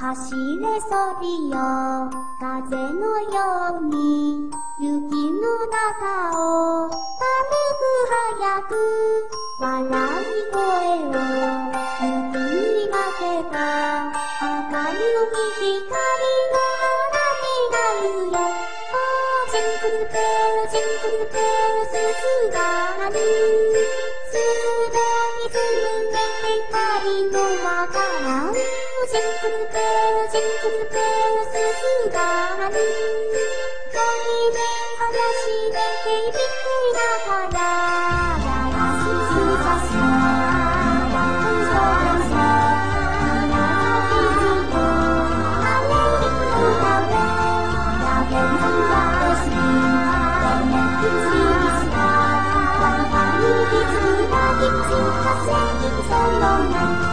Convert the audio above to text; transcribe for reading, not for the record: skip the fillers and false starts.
走れソリよ風のように雪の中を軽く早く笑い声を雪にかけた明るい光の花になるよジングルベルジングルベル鈴が鳴る鈴につんで光のわからんジングルベルジングルベル鈴が鳴る鳥で話で響く中や鈴がさHãy subscribe cho kênh Ghiền Mì Gõ để không bỏ lỡ